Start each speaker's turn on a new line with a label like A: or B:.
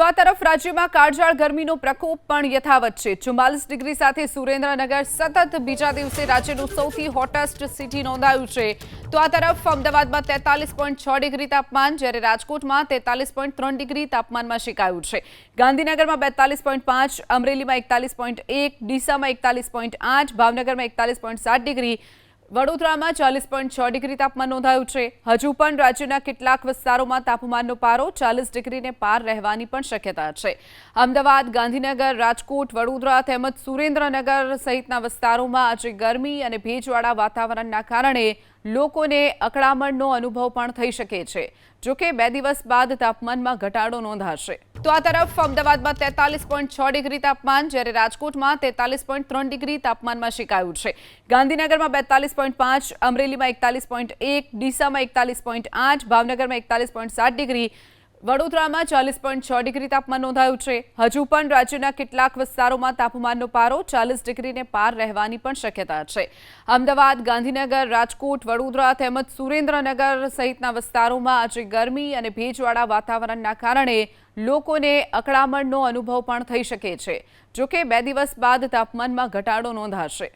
A: તો આ તરફ રાજ્યમાં કાળઝાળ ગરમીનો પ્રકોપ પણ યથાવત છે। 44 ડિગ્રી સાથે સુરેન્દ્રનગર સતત બીજા દિવસે રાજ્યનું સૌથી હોટેસ્ટ સિટી નોંધાયું છે। તો આ તરફ અમદાવાદમાં 43.6 ડિગ્રી તાપમાન, જ્યારે રાજકોટમાં 43.3 ડિગ્રી તાપમાનમાં શેકાયું છે। ગાંધીનગરમાં 42.5, અમરેલીમાં 41.1, ડીસામાં 41.8, ભાવનગરમાં 41.7 ડિગ્રી, વડોદરામાં 40.6 ડિગ્રી તાપમાન નોંધાયું છે। હજુ પણ રાજ્યના કેટલાક વિસ્તારોમાં તાપમાનનો પારો 40 ડિગ્રીને પાર રહેવાની પણ શક્યતા છે। અમદાવાદ, ગાંધીનગર, રાજકોટ, વડોદરા તેમજ સુરેન્દ્રનગર સહિતના વિસ્તારોમાં આજે ગરમી અને ભેજવાળા વાતાવરણના કારણે લોકોને અકળામણનો અનુભવ પણ થઈ શકે છે। જોકે 2 દિવસ બાદ તાપમાનમાં ઘટાડો નોંધાશે। તો આ તરફ અમદાવાદમાં 43.6 ડિગ્રી તાપમાન, જ્યારે રાજકોટમાં 43.3 ડિગ્રી તાપમાનમાં શેકાયું છે। ગાંધીનગરમાં 42.5, અમરેલીમાં 41.1, ડીસામાં 41.8, ભાવનગરમાં 41.7 ડિગ્રી, વડોદરામાં 40.6 ડિગ્રી તાપમાન નોંધાયું છે। હજુ પણ રાજ્યના કેટલાક વિસ્તારોમાં તાપમાનનો પારો 40 ડિગ્રીને પાર રહેવાની પણ શક્યતા છે। અમદાવાદ, ગાંધીનગર, રાજકોટ, વડોદરા તેમજ સુરેન્દ્રનગર સહિતના વિસ્તારોમાં આજે ગરમી અને ભેજવાળા વાતાવરણના કારણે લોકોને અકળામણનો અનુભવ પણ થઈ શકે છે। જોકે 2 દિવસ બાદ તાપમાનમાં ઘટાડો નોંધાશે।